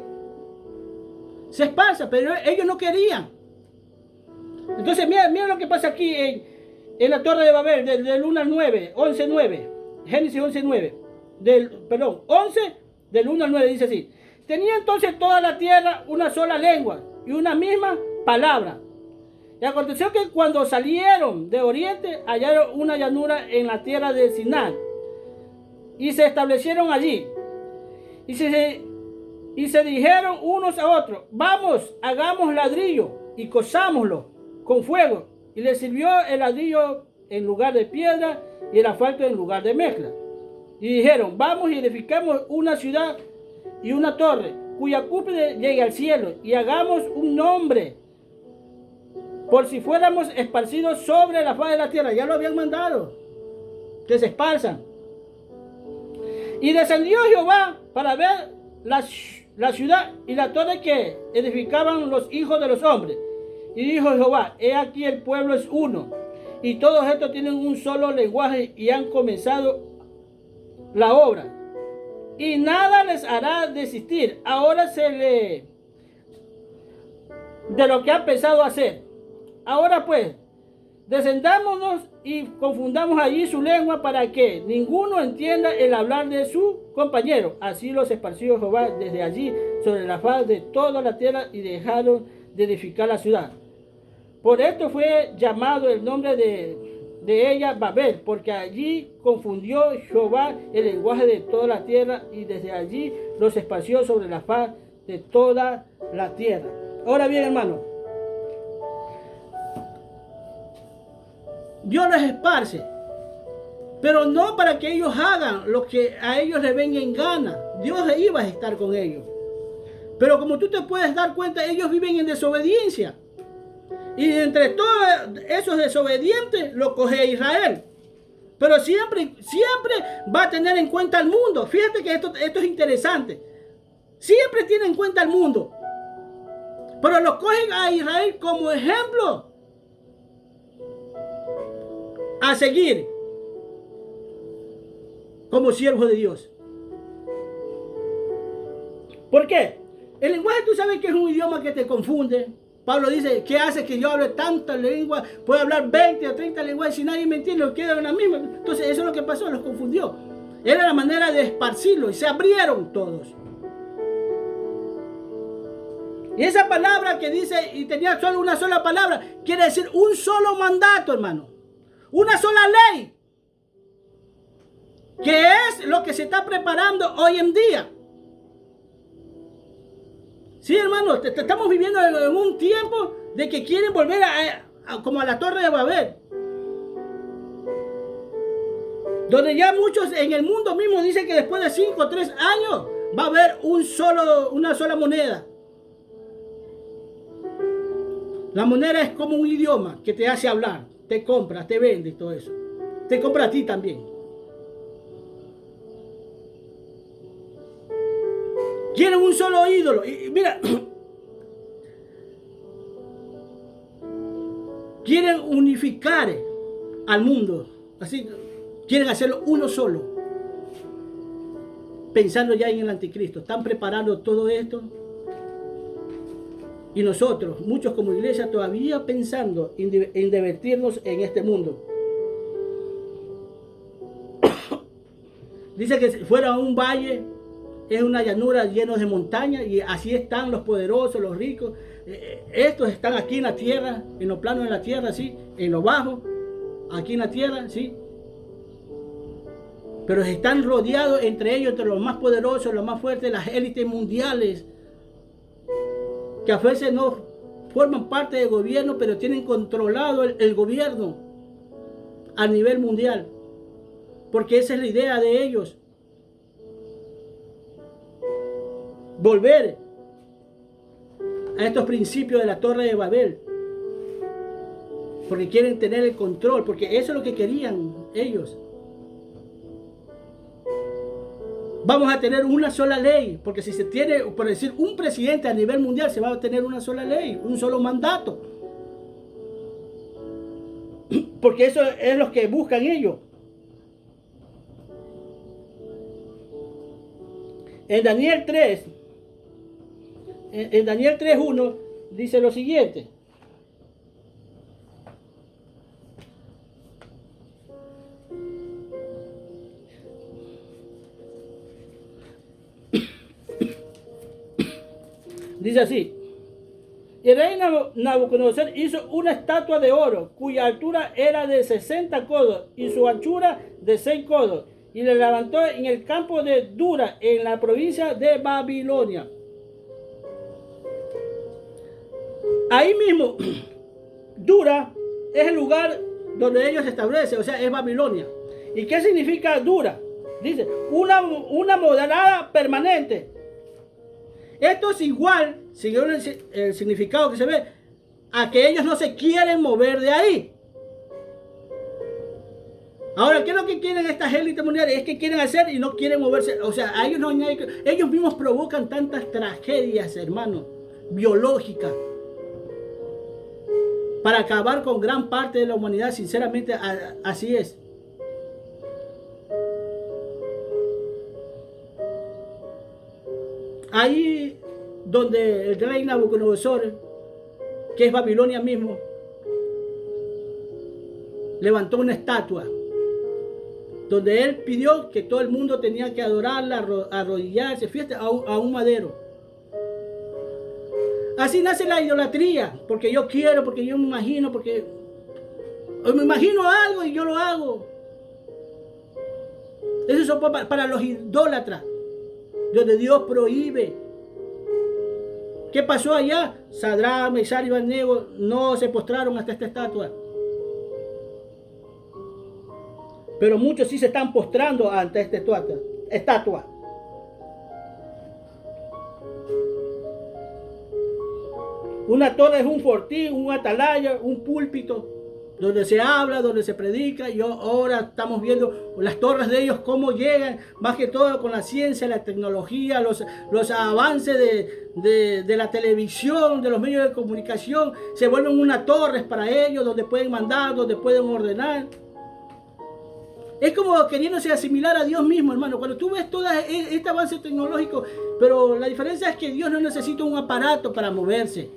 se esparza, pero ellos no querían. Entonces mira lo que pasa aquí en la Torre de Babel, del 1 al 9, 11:9, Génesis 11:9. 11 del 1 al 9 dice así: tenía entonces toda la tierra una sola lengua y una misma palabra. Y aconteció que cuando salieron de oriente hallaron una llanura en la tierra de Sinar y se establecieron allí y se dijeron unos a otros: vamos, hagamos ladrillo y cosámoslo con fuego. Y les sirvió el ladrillo en lugar de piedra y el asfalto en lugar de mezcla. Y dijeron: vamos y edificamos una ciudad y una torre cuya cúspide llegue al cielo, y hagamos un nombre, por si fuéramos esparcidos sobre la faz de la tierra. Ya lo habían mandado, que se esparzan. Y descendió Jehová para ver la ciudad y la torre que edificaban los hijos de los hombres. Y dijo Jehová: he aquí el pueblo es uno, y todos estos tienen un solo lenguaje, y han comenzado la obra, y nada les hará desistir ahora de lo que han pensado hacer. Ahora pues, descendámonos y confundamos allí su lengua, para que ninguno entienda el hablar de su compañero. Así los esparció Jehová desde allí sobre la faz de toda la tierra, y dejaron de edificar la ciudad. Por esto fue llamado el nombre de ella Babel, porque allí confundió Jehová el lenguaje de toda la tierra, y desde allí los esparció sobre la faz de toda la tierra. Ahora bien, hermano, Dios los esparce, pero no para que ellos hagan lo que a ellos les venga en gana. Dios iba a estar con ellos. Pero como tú te puedes dar cuenta, ellos viven en desobediencia. Y entre todos esos desobedientes lo coge Israel. Pero siempre va a tener en cuenta al mundo. Fíjate que esto es interesante. Siempre tiene en cuenta al mundo. Pero lo cogen a Israel como ejemplo a seguir como siervo de Dios. ¿Por qué? El lenguaje, tú sabes que es un idioma que te confunde. Pablo dice, ¿qué hace que yo hable tantas lenguas? Puedo hablar 20 o 30 lenguajes y si nadie me entiende, queda en la misma. Entonces eso es lo que pasó, los confundió. Era la manera de esparcirlo y se abrieron todos. Y esa palabra que dice, y tenía solo una sola palabra, quiere decir un solo mandato, hermano. Una sola ley. Que es lo que se está preparando hoy en día. Sí, hermano, estamos viviendo en un tiempo de que quieren volver como a la Torre de Babel. Donde ya muchos en el mundo mismo dicen que después de 5 o 3 años va a haber una sola moneda. La moneda es como un idioma que te hace hablar, te compra, te vende y todo eso. Te compra a ti también. Quieren un solo ídolo. Y mira, quieren unificar al mundo. Así, quieren hacerlo uno solo. Pensando ya en el anticristo. Están preparando todo esto. Y nosotros, muchos como iglesia, todavía pensando en divertirnos en este mundo. Dice que fuera a un valle, es una llanura llena de montañas, y así están los poderosos, los ricos. Estos están aquí en la tierra, en los planos de la tierra, sí, en lo bajo, aquí en la tierra, sí. Pero están rodeados entre ellos, entre los más poderosos, los más fuertes, las élites mundiales, que a veces no forman parte del gobierno, pero tienen controlado el gobierno a nivel mundial. Porque esa es la idea de ellos. Volver a estos principios de la Torre de Babel. Porque quieren tener el control, porque eso es lo que querían ellos. Vamos a tener una sola ley, porque si se tiene, por decir, un presidente a nivel mundial, se va a tener una sola ley, un solo mandato. Porque eso es lo que buscan ellos. En Daniel 3, en Daniel 3:1 dice lo siguiente. Dice así: el rey Nabucodonosor hizo una estatua de oro, cuya altura era de 60 codos y su anchura de 6 codos, y la levantó en el campo de Dura, en la provincia de Babilonia. Ahí mismo, Dura es el lugar donde ellos se establecen, o sea, es Babilonia. ¿Y qué significa Dura? Dice, una morada permanente. Esto es igual, según el significado que se ve, a que ellos no se quieren mover de ahí. Ahora, ¿qué es lo que quieren estas élites mundiales? Es que quieren hacer y no quieren moverse. O sea, a ellos no hay, ellos mismos provocan tantas tragedias, hermano, biológicas, para acabar con gran parte de la humanidad. Sinceramente, así es. Ahí donde el rey Nabucodonosor, que es Babilonia mismo, levantó una estatua donde él pidió que todo el mundo tenía que adorarla, arrodillarse, fíjate, a un madero. Así nace la idolatría, porque yo quiero, porque yo me imagino, porque me imagino algo y yo lo hago. Eso es para los idólatras, donde Dios prohíbe ¿Qué pasó allá? Sadrach, Mesach y Abednego no se postraron ante esta estatua. Pero muchos sí se están postrando ante esta estatua. Una torre es un fortín, un atalaya, un púlpito, donde se habla, donde se predica. Y ahora estamos viendo las torres de ellos, cómo llegan, más que todo con la ciencia, la tecnología, los avances de la televisión, de los medios de comunicación. Se vuelven unas torres para ellos, donde pueden mandar, donde pueden ordenar. Es como queriéndose asimilar a Dios mismo, hermano. Cuando tú ves todo este avance tecnológico, pero la diferencia es que Dios no necesita un aparato para moverse,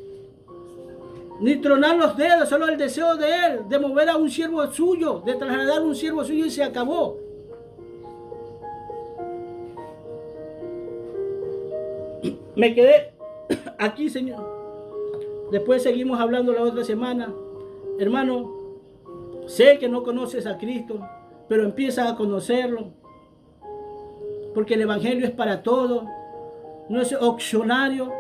ni tronar los dedos, solo el deseo de Él, de mover a un siervo suyo, de trasladar a un siervo suyo y se acabó. Me quedé aquí, Señor. Después seguimos hablando la otra semana. Hermano, sé que no conoces a Cristo, pero empieza a conocerlo, porque el Evangelio es para todos, no es opcionario.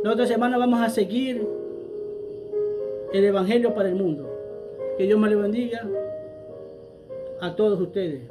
La otra semana vamos a seguir el Evangelio para el mundo. Que Dios me le bendiga a todos ustedes.